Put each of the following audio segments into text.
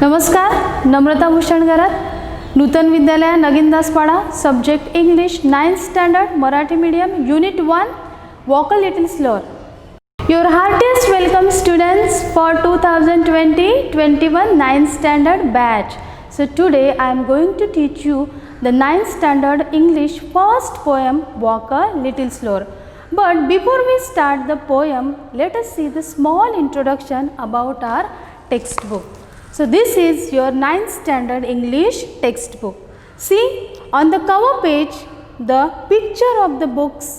नमस्कार, नम्रता Bhushangarat, Nutan Vidyalaya Nagindaspada, subject English, 9th standard, Marathi medium, unit 1, walk a little slower. Your heartiest welcome students for 2020-21 9th standard batch. So today I am going to teach you the 9th standard English first poem, Walk a Little Slower. But before we start the poem, let us see the small introduction about our textbook. So this is your 9th standard English textbook. See, on the cover page the picture of the books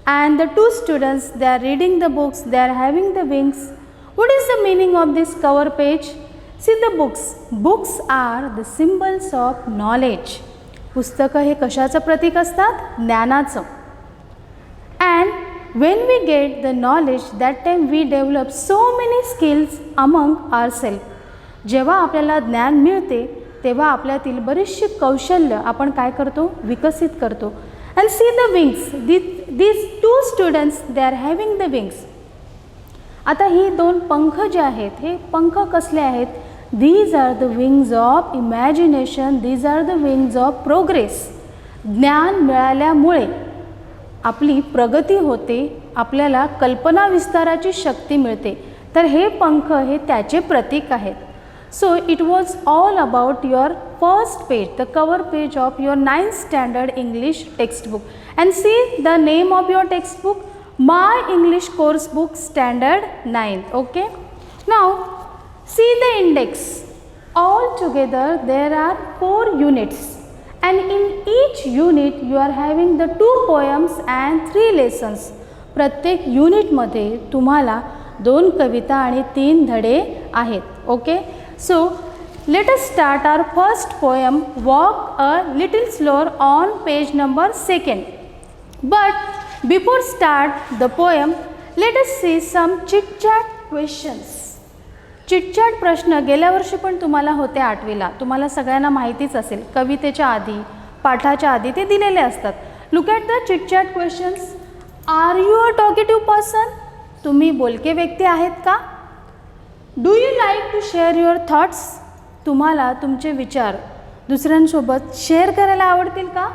and the two students, they are reading the books, they are having the wings. What is the meaning of this cover page? See the books. Books are the symbols of knowledge. पुस्तकं हे कशाचं प्रतीक असतात? ज्ञानाचं. And when we get the knowledge, that time we develop so many skills among ourselves. जेव्हा आपल्याला ज्ञान मिळते तेव्हा आपल्यातील बरीचशी कौशल्य आपण काय करतो? विकसित करतो. And see the wings. These two students, they are having the wings. आता ही दोन पंख जे आहेत, हे पंख कसले आहेत? These are the wings of imagination. These are the wings of progress. ज्ञान मिळाल्यामुळे आपली प्रगती होते, आपल्याला कल्पना विस्ताराची शक्ती मिळते. तर हे पंख हे त्याचे प्रतीक आहेत. So it was all about your first page, the cover page of your 9th standard English textbook. And see the name of your textbook, My English Course Book Standard 9th. Okay. Now see the index. All together there are 4 units. And in each unit you are having the 2 poems and 3 lessons. प्रत्येक युनिटमध्ये तुम्हाला 2 कविता आणि 3 धडे आहेत. Okay. So let us start our first poem, Walk a Little Slower, on page number 2. But before start the poem, let us see some chit chat questions. Chit chat प्रश्न गेल्या वर्षी पण तुम्हाला होते 8वीला. तुम्हाला सगळ्यांना माहितीच असेल, कवितेच्या आधी, पाठाच्या आधी ते दिलेले असतात. Look at the chit chat questions. Are you a talkative person? तुम्ही बोलके व्यक्ती आहेत का? Do you like to share your thoughts? तुम्हाला तुमचे विचार दुसऱ्यांसोबत शेअर करायला आवडतील का?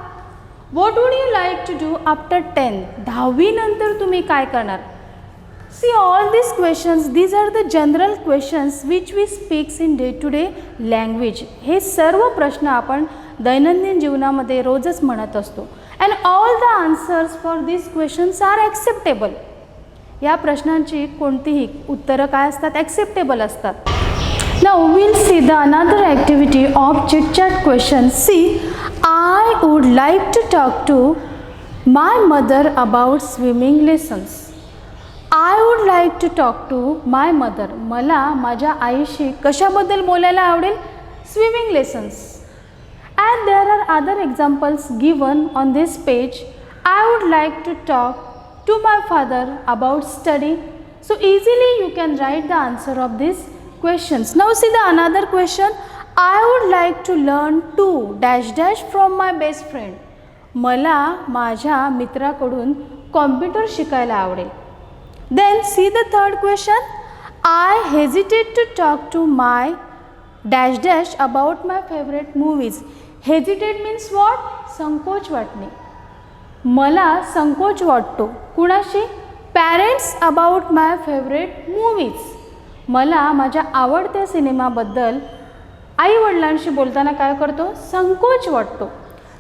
What would you like to do after 10? 10वी नंतर तुम्ही काय करणार? See all this questions, these are the general questions which we speaks in day to day language. हे सर्व प्रश्न आपण दैनंदिन जीवनामध्ये रोजच म्हणत असतो. And all the answers for this questions are acceptable. या प्रश्नांची कोणतीही उत्तरं काय असतात? ॲक्सेप्टेबल असतात. Now will see the another activity of chit chat question. See, I would like to talk to my mother about swimming lessons. I would like to talk to my mother. मला माझ्या आईशी कशाबद्दल बोलायला आवडेल? Swimming lessons. And there are other examples given on this page. I would like to talk to my father about study. So easily you can write the answer of these questions. Now see the another question. I would like to learn to dash dash from my best friend. मला माझ्या मित्राकडून computer शिकायला आवडेल. Then see the third question. I hesitate to talk to my dash dash about my favorite movies. Hesitate means what? संकोच वाटणे. मला संकोच वाटतो कुणाशी? Parents about my favourite movies. मला माझ्या आवडत्या सिनेमाबद्दल आईवडिलांशी बोलताना काय करतो? संकोच वाटतो.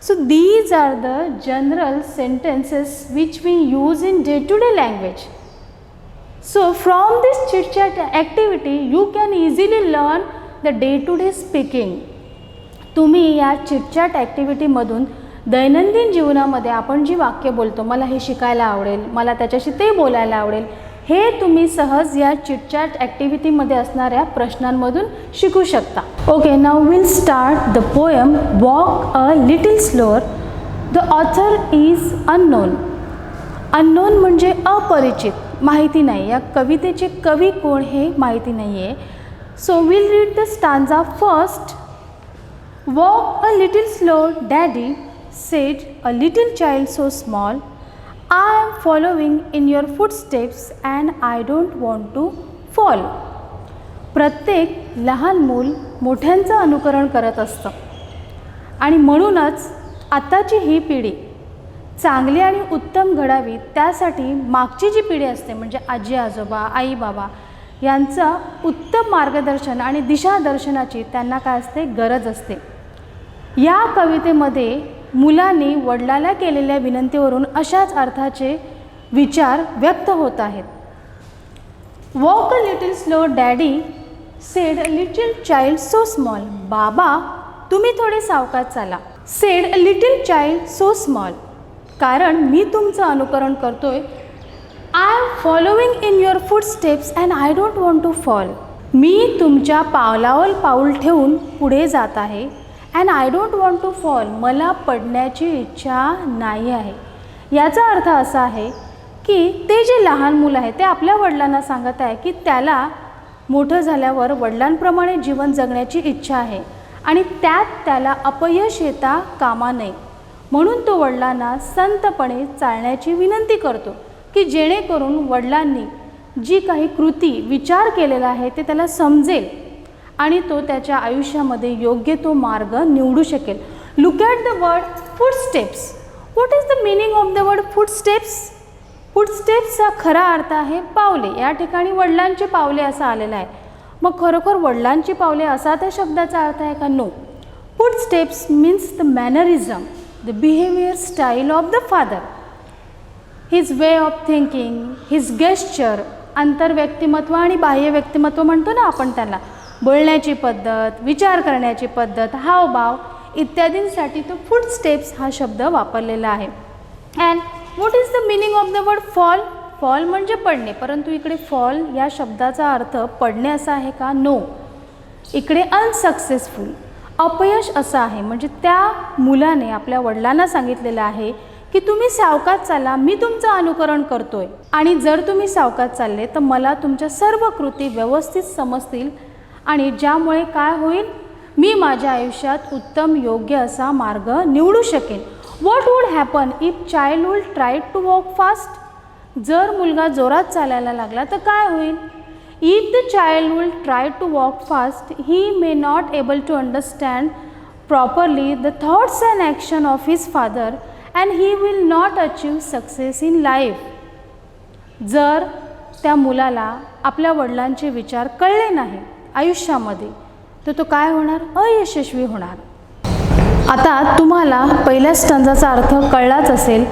So these are the general sentences which we use in day to day language. So from this chit chat activity you can easily learn the day to day speaking. तुम्ही या चिट चॅट ॲक्टिव्हिटीमधून दैनंदिन जीवनामध्ये आपण जी वाक्य बोलतो, मला हे शिकायला आवडेल, मला त्याच्याशी ते बोलायला आवडेल, हे तुम्ही सहज या चिटचॅट ॲक्टिव्हिटीमध्ये असणाऱ्या प्रश्नांमधून शिकू शकता. Okay, now will start the poem walk a little slower. The author is unknown. Unknown म्हणजे अपरिचित, माहिती नाही. या कवितेचे कवी कोण हे माहिती नाही आहे. So will read the stanza first. Walk a little slower daddy, said a little child so small. I am following in your footsteps and I don't want to fall. प्रत्येक लहान मूल मोठ्यांचं अनुकरण करत असतं. आणि म्हणूनच आताची ही पिढी चांगली आणि उत्तम घडावी त्यासाठी मागची जी पिढी असते म्हणजे आजी आजोबा आई बाबा यांचं उत्तम मार्गदर्शन आणि दिशादर्शनाची त्यांना काय असते गरज असते. या कवितेमध्ये मुलांनी वडिलाला केलेल्या विनंतीवरून अशाच अर्थाचे विचार व्यक्त होत आहेत. Walk a little slow daddy said a little child so small. बाबा तुम्ही थोडे सावकाश चाला. Said a little child so small. कारण मी तुमचं अनुकरण करतोय. I am following in your foot steps and I don't want to fall. मी तुमच्या पावलावर पाऊल ठेवून पुढे जात आहे. And I don't want to fall. मला पडण्याची इच्छा नाही आहे. याचा अर्थ असा आहे की ते जे लहान मुलं आहे ते आपल्या वडिलांना सांगत आहे की त्याला मोठं झाल्यावर वडिलांप्रमाणे जीवन जगण्याची इच्छा आहे आणि त्यात त्याला अपयश येता कामा नये. म्हणून तो वडिलांना संतपणे चालण्याची विनंती करतो की जेणेकरून वडिलांनी जी काही कृती विचार केलेला आहे ते त्याला समजेल आणि तो त्याच्या आयुष्यामध्ये योग्य तो मार्ग निवडू शकेल. Look at the word footsteps. What is the meaning of the word footsteps? फूटस्टेप्सचा खरा अर्थ आहे पावले. या ठिकाणी वडिलांची पावले असं आलेलं आहे. मग खरोखर वडिलांची पावले असा त्या शब्दाचा अर्थ आहे का? No. Footsteps means the mannerism, the behaviour style of the father, his way of thinking, his gesture. आंतरव्यक्तिमत्व आणि बाह्य व्यक्तिमत्व म्हणतो ना आपण त्याला. बोलण्याची पद्धत, विचार करण्याची पद्धत, हावभाव इत्यादींसाठी तो फूटस्टेप्स हा शब्द वापरलेला आहे. And what is the meaning of the word fall? Fall म्हणजे पडणे. परंतु इकडे फॉल या शब्दाचा अर्थ पडणे असा आहे का? नो. इकडे अनसक्सेसफुल, अपयश असं आहे. म्हणजे त्या मुलाने आपल्या वडिलांना सांगितलेलं आहे की तुम्ही सावकाश चाला, मी तुमचं अनुकरण करतोय आणि जर तुम्ही सावकाश चालले तर मला तुमच्या सर्व कृती व्यवस्थित समजतील आणि ज्यामुळे काय होईल, मी माझ्या आयुष्यात उत्तम योग्य असा मार्ग निवडू शकेन. What would happen if child will try to walk fast? जर मुलगा जोरात चालायला लागला तर काय होईल? If the child will try to walk fast he may not able to understand properly the thoughts and action of his father and he will not achieve success in life. जर त्या मुलाला आपल्या वडिलांचे विचार कळले नाही आयुष्यामध्ये तर तो काय होणार? अयशस्वी होणार. आता तुम्हाला पहिल्या स्टंजाचा अर्थ कळलाच असेल.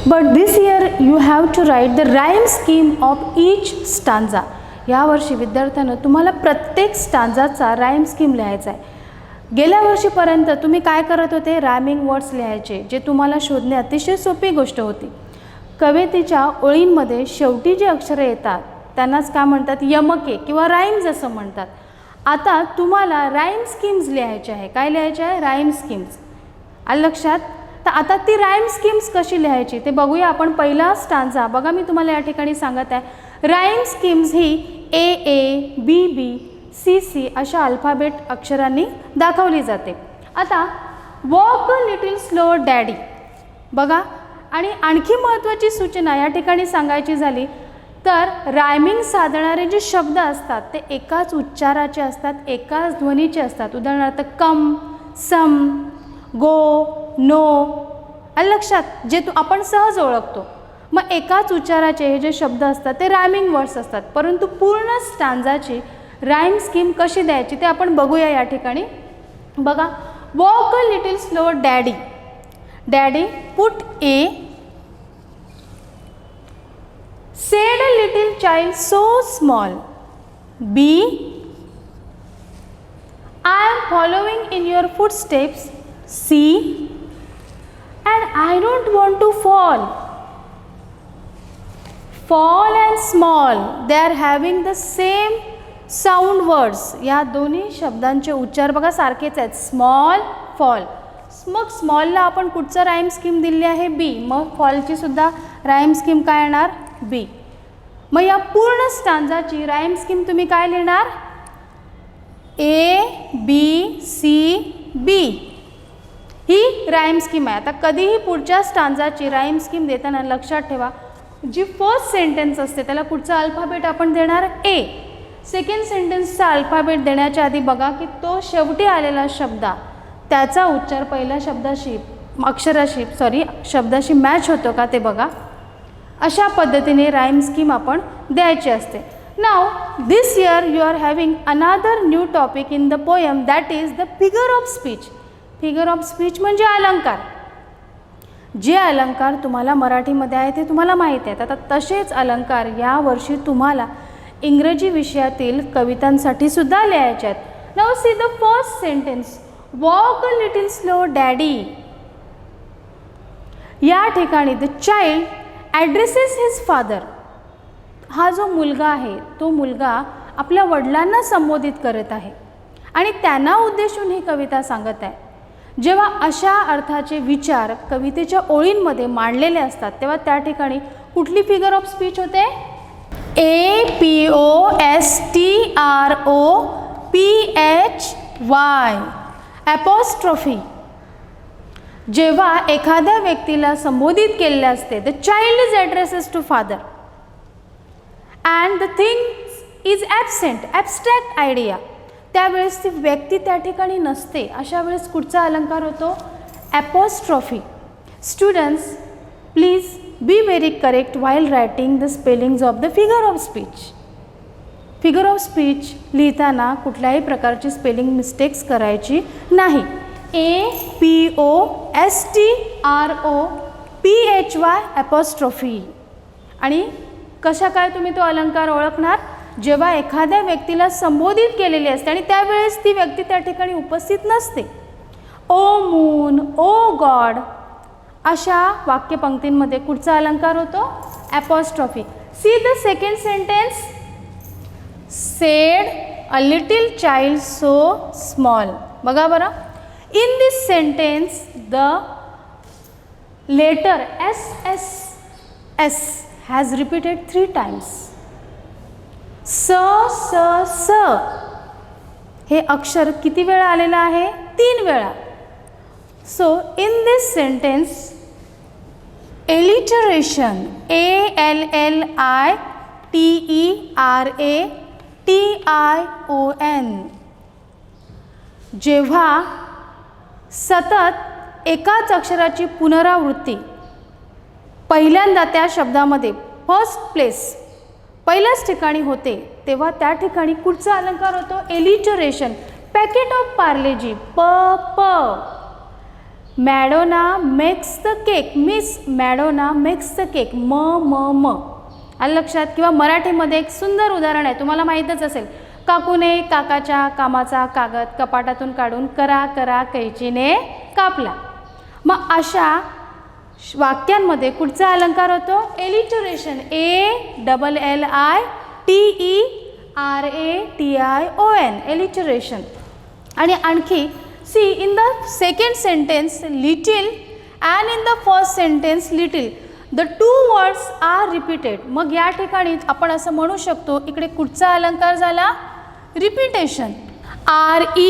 But this year you have to write the rhyme scheme of each stanza. यावर्षी विद्यार्थ्यांना तुम्हाला प्रत्येक स्टांजाचा राईम स्कीम लिहायचा आहे. गेल्या वर्षीपर्यंत तुम्ही काय करत होते? रायमिंग वर्ड्स लिहायचे, जे तुम्हाला शोधणे अतिशय सोपी गोष्ट होती. कवितेच्या ओळींमध्ये शेवटी जे अक्षरे येतात त्यांनाच काय म्हणतात? यमके किंवा राईम्स असं म्हणतात. आता तुम्हाला राईम स्कीम्स लिहायचे आहे. काय लिहायचे आहे? Rhyme schemes. आलं लक्षात? तर आता ती राईम स्कीम्स कशी लिहायची ते बघूया आपण. पहिला स्टांजा बघा, मी तुम्हाला या ठिकाणी सांगत आहे. Rhyme schemes he A, B, B, C अशा अल्फाबेट अक्षरांनी दाखवली जाते. आता walk a little slow daddy बघा. आणि आणखी महत्त्वाची सूचना या ठिकाणी सांगायची झाली तर रायमिंग साधणारे जे शब्द असतात ते एकाच उच्चाराचे असतात, एकाच ध्वनीचे असतात. उदाहरणार्थ कम, सम, गो, नो. आलं लक्षात? जे आपण सहज ओळखतो. मग एकाच उच्चाराचे हे जे शब्द असतात ते रायमिंग वर्ड्स असतात. परंतु पूर्ण स्टांजाची राईम स्कीम कशी द्यायची ते आपण बघूया या ठिकाणी. बघा, walk a little slow daddy. Daddy put A. Said a little child so small. B. I am following in your footsteps. C. And I don't want to fall. Fall and small, they are having the same sound words. या दोन्ही शब्दांचे उच्चार बघा सारखेच आहेत. Small, fall. मग स्मॉलला आपण कुठचं राईम स्कीम दिली आहे? बी. मग फॉलची सुद्धा राईम स्कीम काय येणार? बी. मग या पूर्ण स्टांजाची राईम स्कीम तुम्ही काय लिहिणार? A, B, C, B. He rhyme scheme आहे. आता कधीही पुढच्या स्टांजाची राईम स्कीम देताना लक्षात ठेवा, जी फर्स्ट सेंटेन्स असते त्याला पुढचा अल्फाबेट आपण देणार A. सेकंड सेंटेन्सचा अल्फाबेट देण्याच्या आधी बघा की तो शेवटी आलेला शब्द त्याचा उच्चार पहिल्या शब्दाशी मॅच होतो का ते बघा. अशा पद्धतीने राईम स्कीम आपण द्यायची असते. Now this year you are having another new topic in the poem that is the figure of speech. Figure of speech म्हणजे अलंकार. जे अलंकार तुम्हाला मराठीमध्ये आहे ते तुम्हाला माहीत आहेत. आता तसेच अलंकार यावर्षी तुम्हाला इंग्रजी विषयातील कवितांसाठी सुद्धा लिहायचे आहेत. Now see the first sentence, walk a little slow daddy. या ठिकाणी the child addresses his father. हा जो मुलगा आहे तो मुलगा आपल्या वडिलांना संबोधित करत आहे आणि त्यांना उद्देशून ही कविता सांगत आहे. जेव्हा अशा अर्थाचे विचार कवितेच्या ओळींमध्ये मांडलेले असतात तेव्हा त्या ठिकाणी कुठली फिगर ऑफ स्पीच होते? APOSTROPHY, apostrophe. जेव्हा एखाद्या व्यक्तीला संबोधित केलेले असते, the child is addresses to father and the things is absent, abstract idea. त्यावेळेस ती व्यक्ती त्या ठिकाणी नसते. अशा वेळेस कुठचा अलंकार होतो? Apostrophe. Students please be very correct while writing the spellings of the figure of speech. Figure of speech लिहिताना कुठल्याही प्रकारची स्पेलिंग मिस्टेक्स करायची नाही. APOSTROPHY apostrophe. आणि कशा काय तुम्ही तो अलंकार ओळखणार? जेव्हा एखाद्या व्यक्तीला संबोधित केलेली असते आणि त्यावेळेस ती व्यक्ती त्या ठिकाणी उपस्थित नसते. ओ मून, ओ गॉड अशा वाक्यपंक्तींमध्ये कुठचा अलंकार होतो? Apostrophe. See the second sentence, said a little child so small. बघा बरं, in this sentence the letter SSS has repeated 3 times. स स स हे अक्षर किती वेळा आलेलं आहे? 3 वेळा. So in this sentence alliteration, ALLITERATION, जेव्हा सतत एकाच अक्षराची पुनरावृत्ती पहिल्यांदा त्या शब्दामध्ये फर्स्ट प्लेस पहिल्याच ठिकाणी होते तेव्हा त्या ठिकाणी कुठचा अलंकार होतो? एलिटरेशन. पॅकेट ऑफ पार्लेजी, प प. Madonna makes the cake, miss Madonna makes the cake, म म म. आलं लक्षात? किंवा मराठीमध्ये एक सुंदर उदाहरण आहे, तुम्हाला माहीतच असेल. काकूने काकाच्या कामाचा कागद कपाटातून काढून करा करा कैचीने कापला. मग अशा वाक्यांमध्ये कुठचा अलंकार होतो? एलिटरेशन. ALLITERATION, alliteration. आणि आणखी see in the second sentence little and in the first sentence little the 2 words are repeated. मग या ठिकाणी आपण असं म्हणू शकतो इकडे कुठचा अलंकार झाला? रिपीटेशन. REPETITION,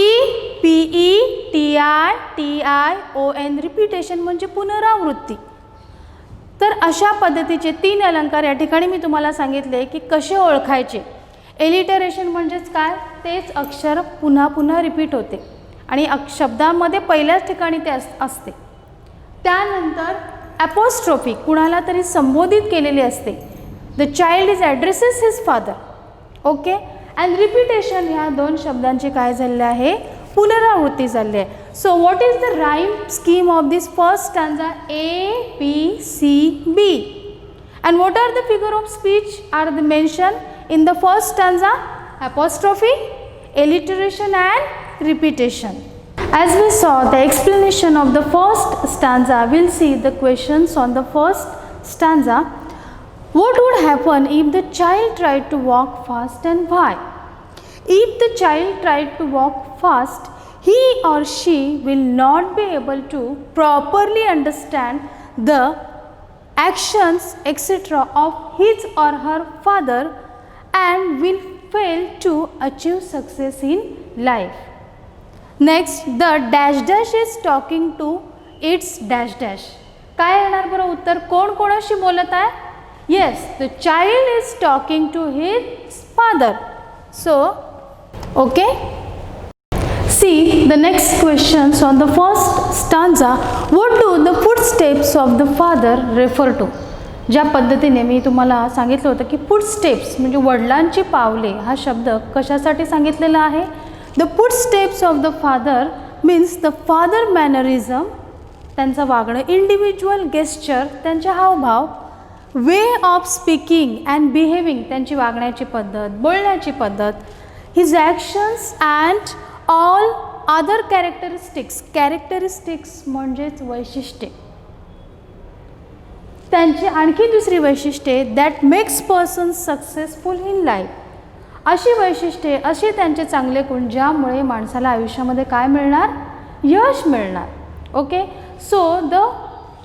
रिपीटेशन म्हणजे पुनरावृत्ती. तर अशा पद्धतीचे 3 अलंकार या ठिकाणी मी तुम्हाला सांगितले की कसे ओळखायचे. एलिटरेशन म्हणजेच काय? तेच अक्षर पुन्हा पुन्हा रिपीट होते आणि शब्दामध्ये पहिल्याच ठिकाणी ते असते. त्यानंतर ॲपॉस्ट्रॉफी, कुणाला तरी संबोधित केलेली असते. The child is addresses his father. Okay. And repetition ह्या 2 शब्दांची काय झालेली आहे? पुनरावृत्ती झाली आहे. So what is the rhyme scheme of this first stanza? ABCB. And what are the figure of speech are the mention in the first stanza? Apostrophe, alliteration and repetition. As we saw the explanation of the first stanza, we'll see the questions on the first stanza. What would happen if the child tried to walk fast and why? If the child tried to walk fast, he or she will not be able to properly understand the actions etc. of his or her father and will fail to achieve success in life. Next, the dash dash is talking to its dash dash. काय येणार बरं उत्तर? कोण कोणाशी बोलत आहे? Yes, the child is talking to his father. So, okay. See the next questions on the first stanza. What do the footsteps of the father refer to? ज्या पद्धतीने मी तुम्हाला सांगितलं होतं की फुटस्टेप्स म्हणजे वडिलांची पावले हा शब्द कशासाठी सांगितलेला आहे. The footsteps of the father means the father mannerism, त्यांचं वागणं, इंडिव्हिज्युअल गेस्चर, त्यांचे हावभाव, way of speaking and behaving, त्यांची वागण्याची पद्धत, बोलण्याची पद्धत, his actions and all other characteristics. Characteristics म्हणजेच वैशिष्ट्ये, त्यांची आणखी दुसरी वैशिष्ट्ये, that makes person successful in life. अशी वैशिष्ट्ये, असे त्यांचे चांगले गुण ज्यामुळे माणसाला आयुष्यामध्ये काय मिळणार, यश मिळणार. Okay. So the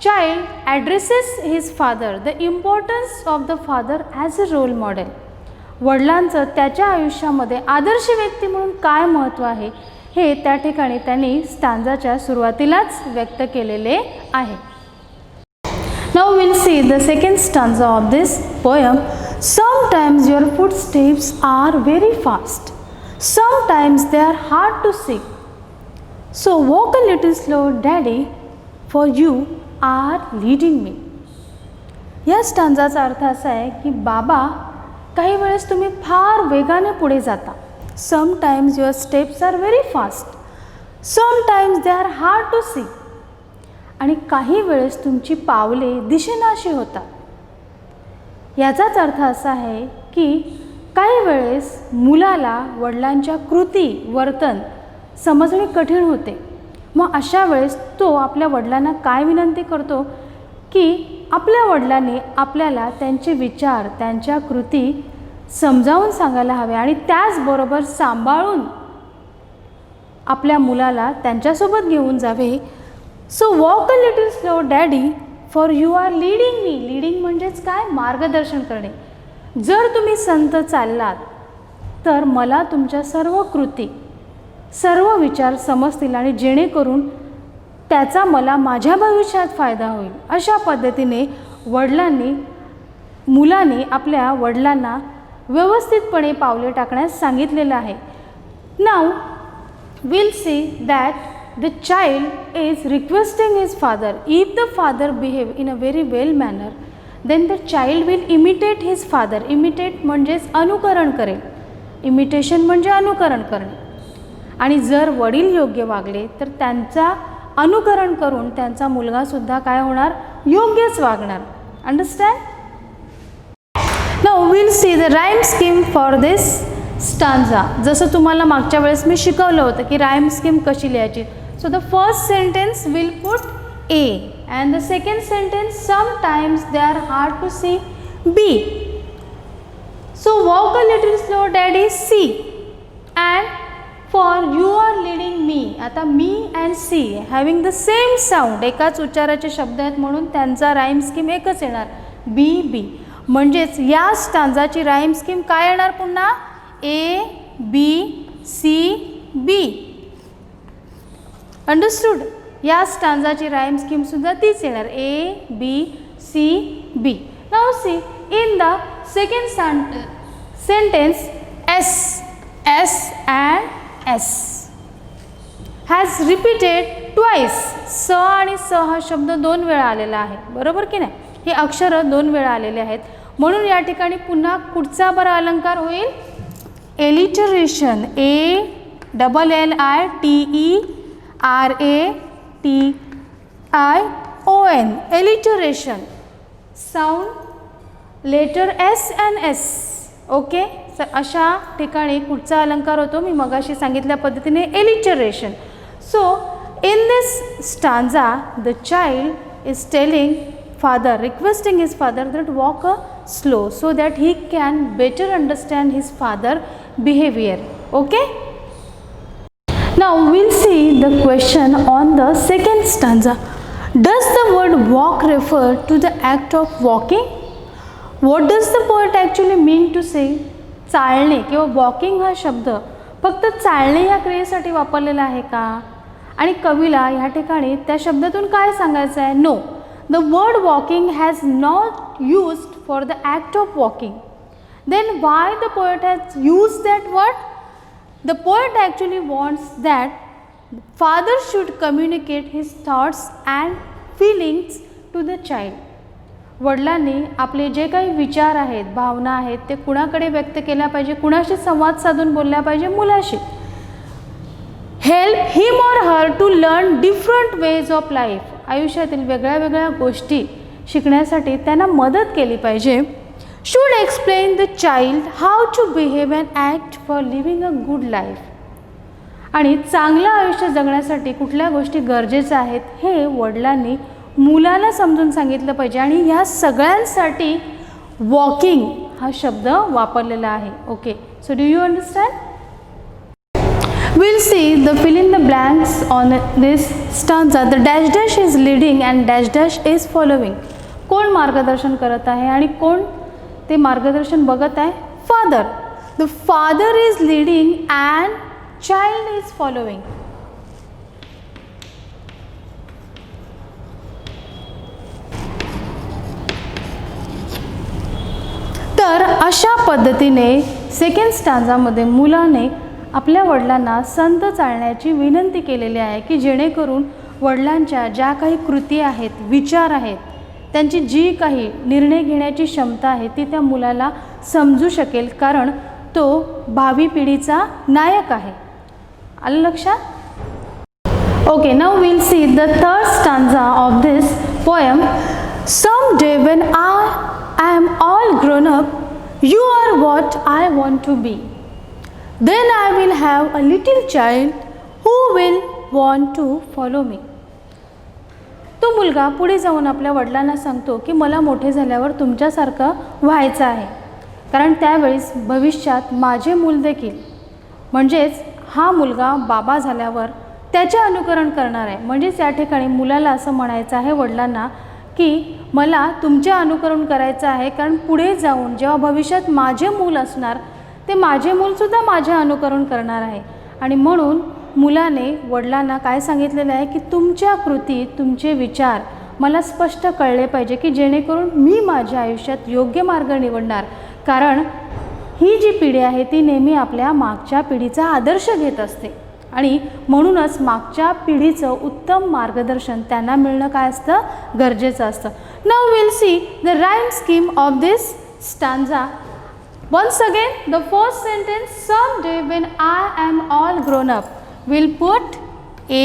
child addresses his father, the importance of the father as a role model. वडिलांचं त्याच्या आयुष्यामध्ये आदर्श व्यक्ती म्हणून काय महत्त्व आहे हे त्या ठिकाणी त्यांनी स्टांजाच्या सुरुवातीलाच व्यक्त केलेले आहे. Now we'll see the second stanza of this poem. Sometimes your footsteps are very fast, sometimes they are hard to see. So walk a little slow, Daddy, for you are leading me. या स्टांजाचा अर्थ असा आहे की बाबा, काही वेळेस तुम्ही फार वेगाने पुढे जाता. Sometimes your steps are very fast, sometimes they are hard to see. आणि काही वेळेस तुमची पावले दिशेनाशी होतात. याचाच अर्थ असा आहे की काही वेळेस मुलाला वडिलांच्या कृती, वर्तन समजणे कठीण होते. मग अशा वेळेस तो आपल्या वडिलांना काय विनंती करतो की आपल्या वडिलांनी आपल्याला त्यांचे विचार, त्यांच्या कृती समजावून सांगायला हवे आणि त्याचबरोबर सांभाळून आपल्या मुलाला त्यांच्यासोबत घेऊन जावे. So walk a little slow daddy, for you are leading me. Leading म्हणजेच काय, मार्गदर्शन करणे. जर तुम्ही संत चाललात तर मला तुमच्या सर्व कृती, सर्व विचार समजतील आणि जेणेकरून त्याचा मला माझ्या भविष्यात फायदा होईल. अशा पद्धतीने मुलाने आपल्या वडिलांना व्यवस्थितपणे पावले टाकण्यास सांगितलेलं आहे. Now will see that the child is requesting his father. If the father behave in a very well manner, then the child will imitate his father. Imitate म्हणजेच अनुकरण करेल. इमिटेशन म्हणजे अनुकरण करणे. आणि जर वडील योग्य वागले तर त्यांचा अनुकरण करून त्यांचा मुलगासुद्धा काय होणार, योग्यच वागणार. Understand. Now will see the rhyme scheme for this stanza. जसं तुम्हाला मागच्या वेळेस मी शिकवलं होतं की राईम स्कीम कशी लिहायची. So the first sentence will put A and the second sentence sometimes they are hard to see, B. So walk a little slow Daddy, C, and for you are leading me. आता me and C having the same sound, एकाच उच्चाराचे शब्द आहेत म्हणून त्यांचा rhyme scheme एकच येणार, B B. म्हणजेच या स्टांजाची राईम स्कीम काय येणार पुन्हा, A B C B. Understood. या स्टांजाची राईम स्कीम सुद्धा तीच येणार, A B C B. Now see in the second sentence S and S has repeated twice. स आणि स हा शब्द 2 वेळा आलेला आहे, बरोबर की नाही. हे अक्षर 2 वेळा आलेले आहेत म्हणून या ठिकाणी पुन्हा कुठचा बरा अलंकार होईल, alliteration. ALLITERATION, alliteration. Sound letter S and S. Okay. अशा ठिकाणी कुठचा अलंकार होतो, मी मगाशी सांगितल्या पद्धतीने alliteration. So in this stanza the child is telling father, requesting his father that walk slow so that he can better understand his father behavior. Okay. Now we'll see the question on the second stanza. Does the word walk refer to the act of walking? What does the poet actually mean to say? चालणे किंवा walking हा शब्द फक्त चालणे या क्रियेसाठी वापरलेला आहे का, आणि कवीला ह्या ठिकाणी त्या शब्दातून काय सांगायचं आहे. No, the word walking has not used for the act of walking. Then why the poet has used that word? The poet actually wants that father should communicate his thoughts and feelings to the child. वडिलांनी आपले जे काही विचार आहेत, भावना आहेत, ते कुणाकडे व्यक्त केल्या पाहिजे, कुणाशी संवाद साधून बोलल्या पाहिजे, मुलाशी. Help him or her to learn different ways of life. आयुष्यातील वेगळ्या वेगळ्या गोष्टी शिकण्यासाठी त्यांना मदत केली पाहिजे. Should explain the child how to behave and act for living a good life. आणि चांगलं आयुष्य जगण्यासाठी कुठल्या गोष्टी गरजेच्या आहेत हे वडिलांनी मुलाला समजून सांगितलं पाहिजे. आणि ह्या सगळ्यांसाठी वॉकिंग हा शब्द वापरलेला आहे. Okay, so do you understand? We'll see the fill in the blanks on this stanza. The dash dash is leading and dash dash is following. कोण मार्गदर्शन करत आहे आणि कोण ते मार्गदर्शन बघत आहे? Father. The father is leading and child is following. तर अशा पद्धतीने सेकंड स्टांजामध्ये मुलाने आपल्या वडिलांना संत चालण्याची विनंती केलेली आहे की जेणेकरून वडिलांच्या ज्या काही कृती आहेत, विचार आहेत, त्यांची जी काही निर्णय घेण्याची क्षमता आहे ती त्या मुलाला समजू शकेल, कारण तो भावी पिढीचा नायक आहे. आलं लक्षात? Okay, now will see the third stanza of this poem. Some day when I am all grown up, you are what I want to be. Then I will have a little child who will want to follow me. तो मुलगा पुढे जाऊन आपल्या वडिलांना सांगतो की मला मोठे झाल्यावर तुमच्यासारखं व्हायचं आहे, कारण त्यावेळेस भविष्यात माझे मूल देखील, म्हणजेच हा मुलगा बाबा झाल्यावर त्याचे अनुकरण करणार आहे. म्हणजेच या ठिकाणी मुलाला असं म्हणायचं आहे वडिलांना की मला तुमचे अनुकरण करायचं आहे, कारण पुढे जाऊन जेव्हा भविष्यात माझे मूल असणार ते माझे मूलसुद्धा माझे अनुकरण करणार आहे. आणि म्हणून मुलाने वडिलांना काय सांगितलेलं आहे की तुमच्या कृती, तुमचे विचार मला स्पष्ट कळले पाहिजे की जेणेकरून मी माझ्या आयुष्यात योग्य मार्ग निवडणार, कारण ही जी पिढी आहे ती नेहमी आपल्या मागच्या पिढीचा आदर्श घेत असते आणि म्हणूनच मागच्या पिढीचं उत्तम मार्गदर्शन त्यांना मिळणं काय असतं? गरजेचं असतं. Now will see the rhyme scheme of this stanza. Once again, the first sentence, someday when I am all grown up, we'll put A.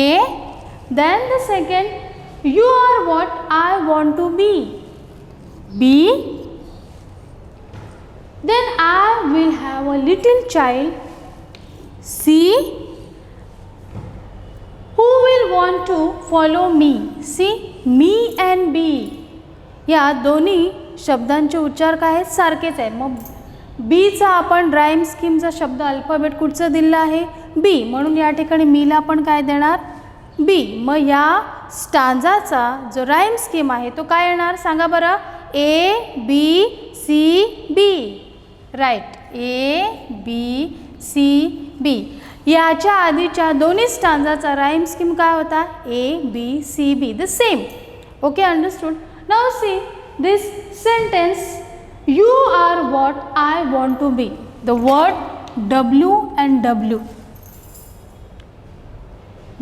Then the second, you are what I want to be, B. Then I will have a little child, C. Who will want to follow me, C. Me and B. या दोन्ही शब्दांचे उच्चार काय आहेत? सारखेच आहेत. मग बीचा आपण राईम स्कीमचा शब्द अल्फाबेट कुठचं दिलं आहे? बी. म्हणून या ठिकाणी मीला आपण काय देणार? बी. मग या स्टांजाचा जो राईम स्कीम आहे तो काय येणार? सांगा बरं. A B C B. Right. A B C B. याच्या आधीच्या दोन्ही स्टांजाचा राईम स्कीम काय होता? A B C B. The same. Okay, understood. Now see this sentence. You are what I want to be. The word W and W.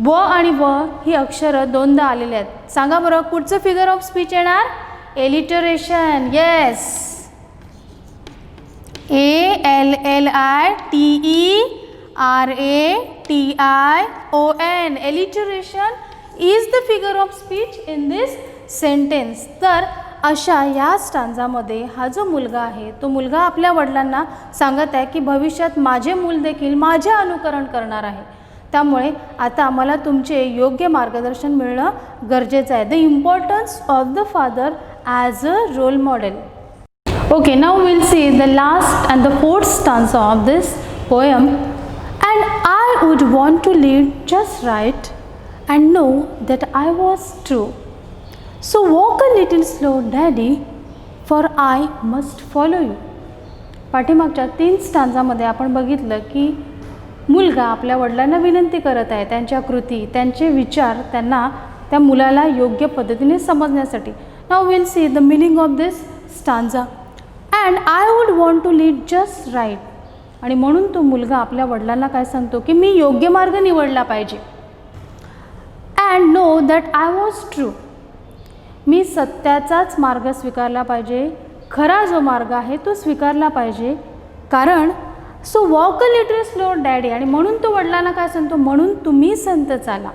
व आणि व ही अक्षरं दोनदा आलेली आहेत. सांगा बरं पुढचं फिगर ऑफ स्पीच येणार? Alliteration. Yes. ALLITERATION. Alliteration is the figure of speech in this sentence. तर अशा या स्टांजामध्ये हा जो मुलगा आहे तो मुलगा आपल्या वडिलांना सांगत आहे की भविष्यात माझे मूल देखील माझे अनुकरण करणार आहे, त्यामुळे आता मला तुमचे योग्य मार्गदर्शन मिळणं गरजेचं आहे. The importance of the father as a role model. Okay, now will see the last and the fourth stanza of this poem. And I would want to lead just right and know that I was true. So walk a little slow, Daddy, for I must follow you. पाठीमागच्या 3 स्टांजामध्ये आपण बघितलं की मुलगा आपल्या वडिलांना विनंती करत आहे त्यांच्या कृती, त्यांचे विचार त्यांना त्या मुलाला योग्य पद्धतीने समजण्यासाठी. Now we'll see the meaning of this stanza. And I would want to lead just right. आणि म्हणून तो मुलगा आपल्या वडिलांना काय सांगतो की मी योग्य मार्ग निवडला पाहिजे. And know that I was true. मी सत्याचाच मार्ग स्वीकारला पाहिजे, खरा जो मार्ग आहे तो स्वीकारला पाहिजे. कारण so walk a little slow daddy. आणि म्हणून तो वडिलांना काय सांगतो, म्हणून तुम्ही संत चाला.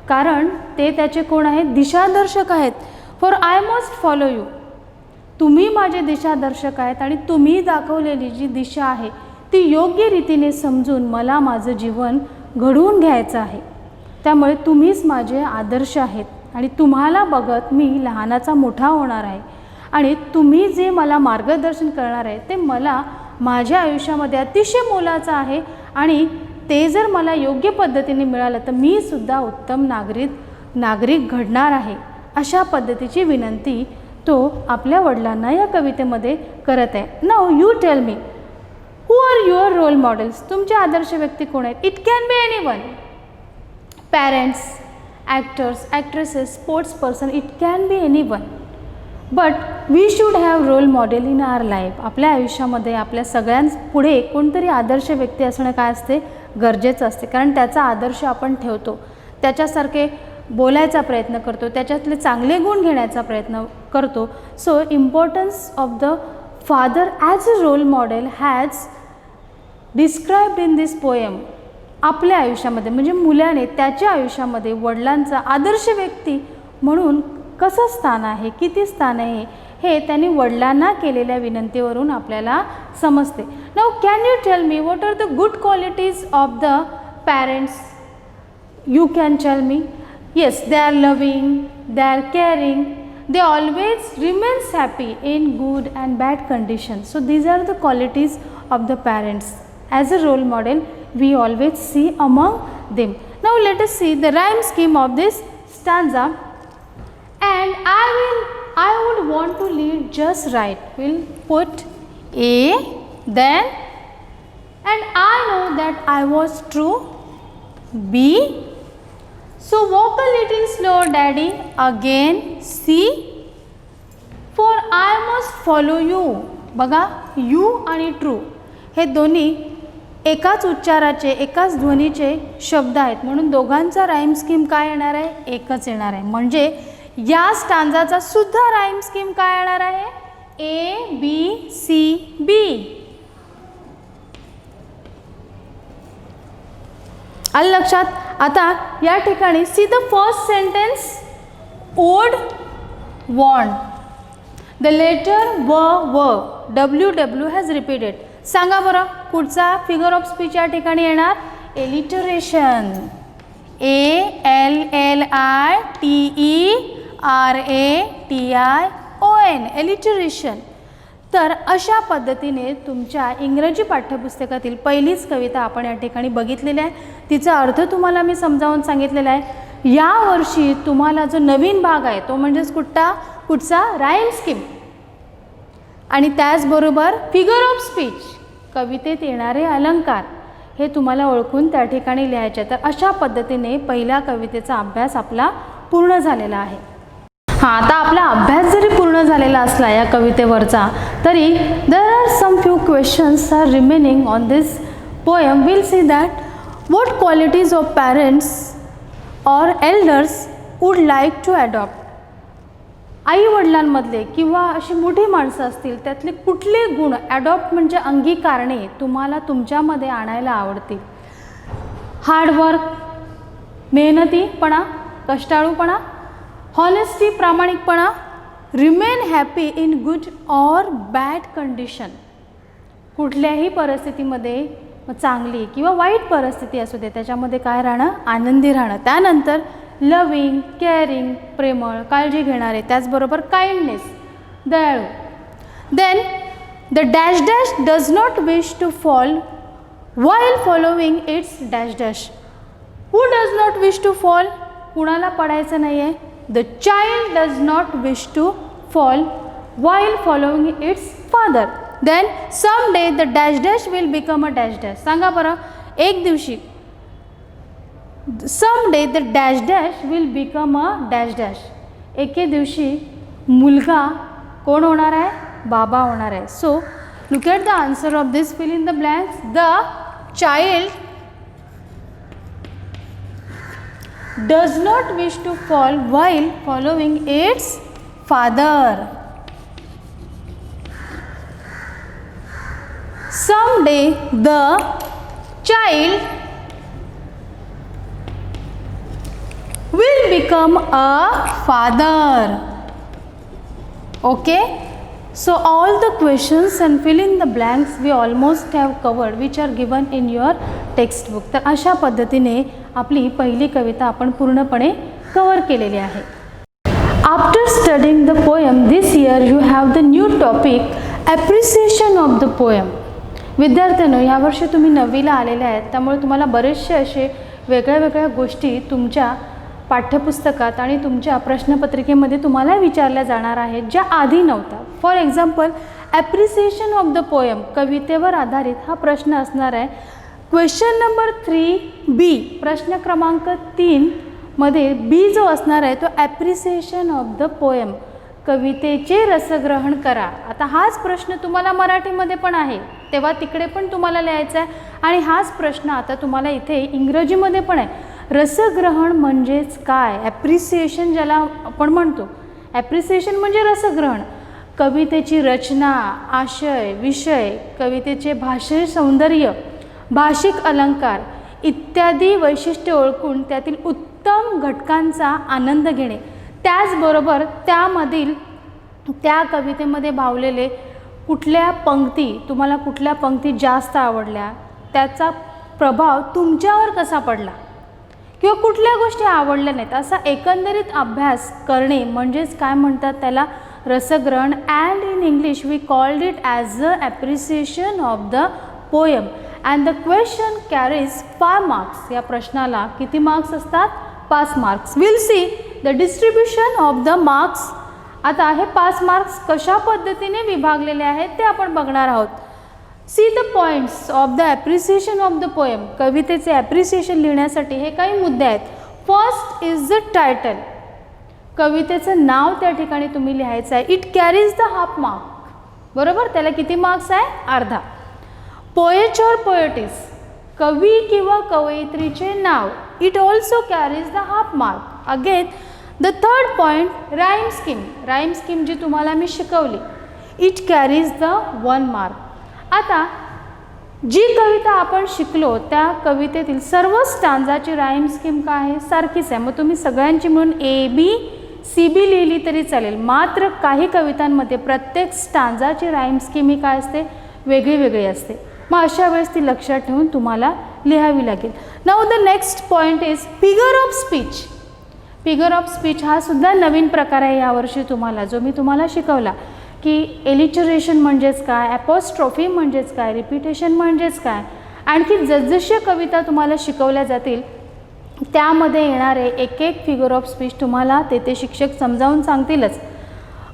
कारण ते त्याचे कोण आहेत, दिशादर्शक आहेत. For I must follow you. तुम्ही माझे दिशादर्शक आहेत आणि तुम्ही दाखवलेली जी दिशा आहे ती योग्य रीतीने समजून मला माझं जीवन घडवून घ्यायचं आहे. त्यामुळे तुम्हीच माझे आदर्श आहेत आणि तुम्हाला बघत मी लहानाचा मोठा होणार आहे. आणि तुम्ही जे मला मार्गदर्शन करणार आहे ते मला माझ्या आयुष्यामध्ये अतिशय मोलाचं आहे. आणि ते जर मला योग्य पद्धतीने मिळालं तर मी सुद्धा उत्तम नागरिक घडणार आहे. अशा पद्धतीची विनंती तो आपल्या वडिलांना या कवितेमध्ये करत आहे. Now you tell me, who are your role models. तुमचे आदर्श व्यक्ती कोण आहेत? It can be anyone. Parents, actors, actresses, sports person, it can be anyone. But we should have role model in our life. आपल्या आयुष्यामध्ये आपल्या सगळ्यांपुढे कोणतरी आदर्श व्यक्ती असणं काय असते, गरजेचं असते. कारण त्याचा आदर्श आपण ठेवतो, त्याच्यासारखे बोलायचा प्रयत्न करतो, त्याच्यातले चांगले गुण घेण्याचा प्रयत्न करतो. So importance of the father as a role model has described in this poem. आपल्या आयुष्यामध्ये म्हणजे मुलाने त्याच्या आयुष्यामध्ये वडिलांचा आदर्श व्यक्ती म्हणून कसं स्थान आहे, किती स्थान आहे, हे त्यांनी वडिलांना केलेल्या विनंतीवरून आपल्याला समजते. Now can you tell me what are the good qualities of the parents? You can tell me. Yes, they are loving, they are caring, they always remains happy in good and bad conditions. So these are the qualities of the parents. As a role model we always see among them. Now let us see the rhyme scheme of this stanza. And I would want to lead just right. We'll put A, then and I know that I was true, B. So walk a little slow daddy, again C. For I must follow you. बघा, you आणि true हे दोन्ही एकाच उच्चाराचे, एकाच ध्वनीचे शब्द आहेत. म्हणून दोघांचा राईम स्कीम काय येणार आहे, एकच येणार आहे. म्हणजे या स्टांजाचा सुद्धा राईम स्कीम काय येणार आहे, A B C B. आलं लक्षात? आता या ठिकाणी सी द फर्स्ट सेंटेन्स, ओड वॉन्ट, द लेटर व WW हॅज रिपीटेड. सांगा बरं पुढचा फिगर ऑफ स्पीच या ठिकाणी येणार, एलिटरेशन. ALLITERATION, alliteration. तर अशा पद्धतीने तुमच्या इंग्रजी पाठ्यपुस्तकातील पहिलीच कविता आपण या ठिकाणी बघितलेली आहे. तिचा अर्थ तुम्हाला मी समजावून सांगितलेला आहे. यावर्षी तुम्हाला जो नवीन भाग आहे तो म्हणजेच कुठचा राईम स्कीम आणि त्याचबरोबर फिगर ऑफ स्पीच, कवितेत येणारे अलंकार हे तुम्हाला ओळखून त्या ठिकाणी लिहायचे. तर अशा पद्धतीने पहिल्या कवितेचा अभ्यास आपला पूर्ण झालेला आहे. हां, आता आपला अभ्यास जरी पूर्ण झालेला असला या कवितेवरचा तरी there are some few questions are remaining on this poem. Will see that what qualities of parents or elders would like to adopt. आई वडिलांमधले किंवा अशी मोठी माणसं असतील त्यातले कुठले गुण ॲडॉप्ट म्हणजे अंगीकारणे तुम्हाला तुमच्यामध्ये आणायला आवडतील. हार्डवर्क, मेहनतीपणा, कष्टाळूपणा, हॉनेस्टी, प्रामाणिकपणा, remain happy in good or bad condition. कुठल्याही परिस्थितीमध्ये चांगली किंवा वाईट परिस्थिती असू दे त्याच्यामध्ये काय राहणं, आनंदी राहणं. त्यानंतर लविंग, केअरिंग, प्रेमळ, काळजी घेणारे, त्याचबरोबर काइंडनेस, दयाळू. Then the dash dash does not wish to fall while following its dash dash. Who does not wish to fall, कुणाला पडायचं नाही आहे. The child does not wish to fall while following its father. Then some day the dash dash will become a dash dash. सांगा बरं, एक दिवशी some day the dash dash will become a dash dash. एके दिवशी मुलगा कोण होणार आहे, बाबा होणार आहे. So look at the answer of this, fill in the blanks. The child does not wish to fall while following its father. Someday the child will become a father. Okay, so all the questions and fill in the blanks we almost have covered which are given in your textbook. तर अशा पद्धतीने आपली पहिली कविता आपण पूर्णपणे cover केलेली आहे. After studying the poem this year you have the new topic appreciation of the poem. विद्यार्थ्यांनो, यावर्षी तुम्ही 9वीला आलेले आहेत, त्यामुळे तुम्हाला बरेचसे असे वेगळ्या वेगळ्या गोष्टी तुमच्या पाठ्यपुस्तकात आणि तुमच्या प्रश्नपत्रिकेमध्ये तुम्हाला विचारल्या जाणार आहेत ज्या आधी नव्हत्या. For example, appreciation of the poem कवितेवर आधारित हा प्रश्न असणार आहे. क्वेश्चन नंबर 3B, प्रश्न क्रमांक 3 मध्ये बी जो असणार आहे तो ॲप्रिसिएशन ऑफ द पोएम, कवितेचे रसग्रहण करा. आता हाच प्रश्न तुम्हाला मराठीमध्ये पण आहे, तेव्हा तिकडे पण तुम्हाला लिहायचा आहे, आणि हाच प्रश्न आता तुम्हाला इथे इंग्रजीमध्ये पण आहे. रसग्रहण म्हणजेच काय? ॲप्रिसिएशन ज्याला आपण म्हणतो, ॲप्रिसिएशन म्हणजे रसग्रहण. कवितेची रचना, आशय, विषय, कवितेचे भाषे सौंदर्य, भाषिक अलंकार इत्यादी वैशिष्ट्ये ओळखून त्यातील उत्तम घटकांचा आनंद घेणे, त्याचबरोबर त्यामधील त्या कवितेमध्ये भावलेले कुठल्या पंक्ती, तुम्हाला कुठल्या पंक्ती जास्त आवडल्या, त्याचा प्रभाव तुमच्यावर कसा पडला, किंवा कुठल्या गोष्टी आवडल्या नाहीत, असा एकंदरीत अभ्यास करणे म्हणजेच काय म्हणतात त्याला रसग्रहण. And in English we called it as a appreciation of the poem. And the question carries 5 marks. या प्रश्नाला किती मार्क्स असतात? 5 marks. Will see the distribution of the marks. आता हे 5 मार्क्स कशा पद्धतीने विभागलेले आहेत ते आपण बघणार आहोत. See the points of the appreciation of the poem. कवितेचे ॲप्रिसिएशन लिहिण्यासाठी हे काही मुद्दे आहेत. First is the title. कवितेचं नाव त्या ठिकाणी तुम्ही लिहायचं आहे. It carries the half mark. बरोबर, त्याला किती मार्क्स आहे? अर्धा. पोएट और पोएटिस, कवी किंवा कवयित्रीचे नाव. It also carries the half mark. Again the third point, rhyme scheme. Rhyme scheme जी तुम्हाला मी शिकवली, इट कॅरीज द 1 मार्क. आता जी कविता आपण शिकलो त्या कवितेतील सर्व स्टांजाची राईम स्कीम काय आहे? सारखीच आहे. मग तुम्ही सगळ्यांची मिळून ABCB लिहिली तरी चालेल. मात्र काही कवितांमध्ये प्रत्येक स्टांजाची राईम स्कीम ही काय असते? वेगळी वेगळी असते. मग अशा वेळेस ती लक्षात ठेवून तुम्हाला लिहावी लागेल. Now the next point is figure of speech. Figure of speech हा सुद्धा नवीन प्रकार आहे यावर्षी तुम्हाला, जो मी तुम्हाला शिकवला की एलिटरेशन म्हणजेच काय, ॲपॉस्ट्रॉफी म्हणजेच काय, रिपिटेशन म्हणजेच काय. आणखी जसजशा कविता तुम्हाला शिकवल्या जातील त्यामध्ये येणारे एक एक फिगर ऑफ स्पीच तुम्हाला ते शिक्षक समजावून सांगतीलच.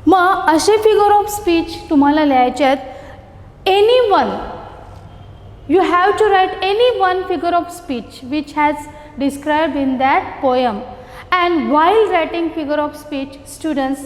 मग असे फिगर ऑफ स्पीच तुम्हाला लिहायचे आहेत. Any one, you have to write any one figure of speech which has described in that poem. And while writing figure of speech, students,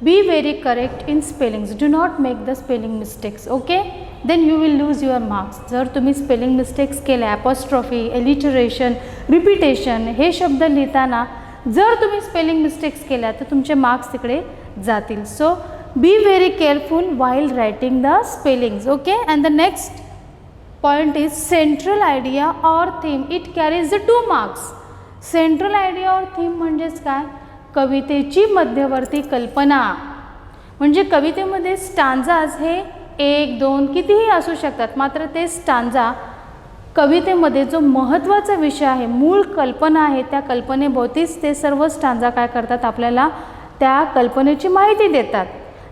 be very correct in spellings. Do not make the spelling mistakes. Okay, then you will lose your marks. जर तुम्ही spelling mistakes केल्या, apostrophe, alliteration, repetition हे शब्द लिहिताना जर तुम्ही spelling mistakes केल्या तर तुमचे मार्क्स तिकडे जातील. So be very careful while writing the spellings. Okay, and the next point is central idea or theme. It carries the 2 marks. Central idea or theme म्हणजेच काय? कवितेची मध्यवर्ती कल्पना. म्हणजे कवितेमध्ये स्टांजाज हे 1, 2 कितीही असू शकतात, मात्र ते स्टांजा कवितेमध्ये जो महत्त्वाचा विषय आहे, मूळ कल्पना आहे, त्या कल्पनेभोवतीच ते सर्व स्टांजा काय करतात? आपल्याला त्या कल्पनेची माहिती देतात.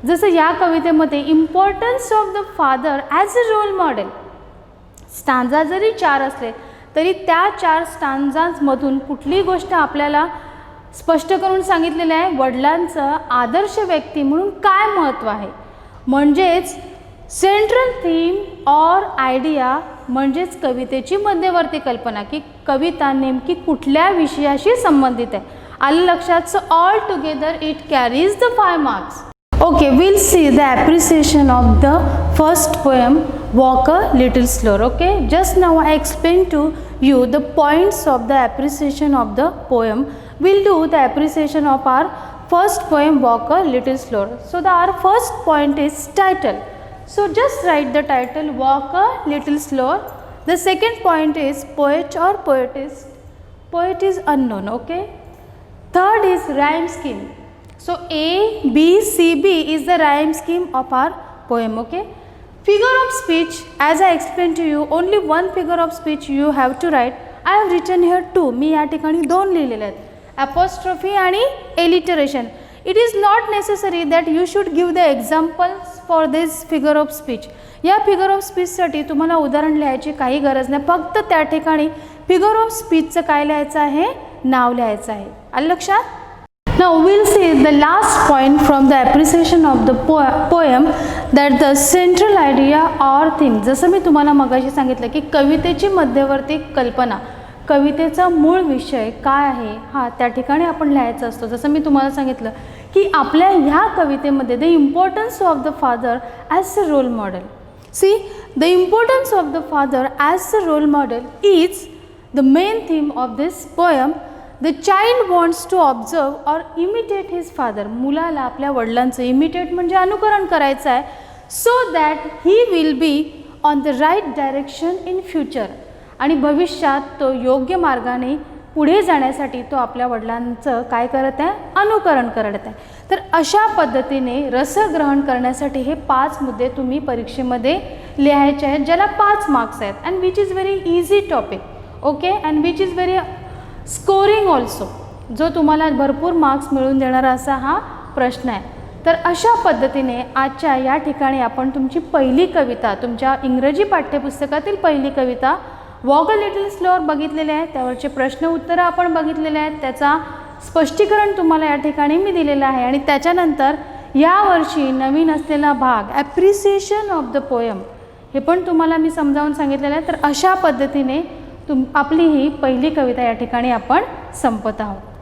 जसं या कवितेमध्ये importance of the father as a role model. Stanza जरी 4 असले तरी त्या 4 स्टांजांमधून कुठली गोष्ट आपल्याला स्पष्ट करून सांगितलेलं आहे? वडिलांचं आदर्श व्यक्ती म्हणून काय महत्त्व आहे. म्हणजेच सेंट्रल थीम ऑर आयडिया म्हणजेच कवितेची मध्यवर्ती कल्पना, की कविता नेमकी कुठल्या विषयाशी संबंधित आहे. आलं लक्षात? So all together it carries the 5 marks. Okay, we'll see the appreciation of the first poem, Walk a Little Slower. Okay, just now I explained to you the points of the appreciation of the poem. We'll do the appreciation of our first poem, Walk a Little Slower. So our first point is title. So just write the title, Walk a Little Slower. The second point is poet or poetess. Poet is unknown. Okay. Third is rhyme scheme. So A, B, C, B is the rhyme scheme of our poem. Okay. Figure of speech, as I explained to you, only one figure of speech you have to write. I have written here two. मी या ठिकाणी दोन लिहिलेले आहेत. Apostrophe आणि alliteration. It is not necessary that you should give the examples for this figure of speech. या figure of speech साठी तुम्हाला उदाहरण लिहायची काही गरज नाही. फक्त त्या ठिकाणी figure of speechचं काय लिहायचं आहे? नाव लिहायचं आहे. आलं लक्षात? Now we'll see the last point from the appreciation of the poem, that the central idea or theme. जसं मी तुम्हाला मगाशी सांगितलं की कवितेची मध्यवर्ती कल्पना, कवितेचा मूळ विषय काय आहे हा त्या ठिकाणी आपण लिहायचा असतो. जसं मी तुम्हाला सांगितलं की आपल्या ह्या कवितेमध्ये the importance of the father as a role model. See, the importance of the father as a role model is the main theme of this poem. The child wants to observe or imitate his father. मुलाला आपल्या वडिलांचं imitate म्हणजे अनुकरण करायचं आहे, so that he will be on the right direction in future. आणि भविष्यात तो योग्य मार्गाने पुढे जाण्यासाठी तो आपल्या वडिलांचं काय करत आहे? अनुकरण करत आहे. तर अशा पद्धतीने रसग्रहण करण्यासाठी हे 5 मुद्दे तुम्ही परीक्षेमध्ये लिहायचे आहेत, ज्याला 5 मार्क्स आहेत. And which is very easy topic. Okay, and which is very scoring also, जो तुम्हाला भरपूर मार्क्स मिळवून देणारा असा हा प्रश्न आहे. तर अशा पद्धतीने आजच्या या ठिकाणी आपण तुमची पहिली कविता, तुमच्या इंग्रजी पाठ्यपुस्तकातील पहिली कविता वॉक अ लिटल स्लोअर बघितलेले आहे. त्यावरचे प्रश्न उत्तरं आपण बघितलेले आहेत. त्याचा स्पष्टीकरण तुम्हाला या ठिकाणी मी दिलेलं आहे. आणि त्याच्यानंतर यावर्षी नवीन असलेला भाग ॲप्रिसिएशन ऑफ द पोएम हे पण तुम्हाला मी समजावून सांगितलेलं आहे. तर अशा पद्धतीने आपली ही पहिली कविता या ठिकाणी आपण संपत आहोत.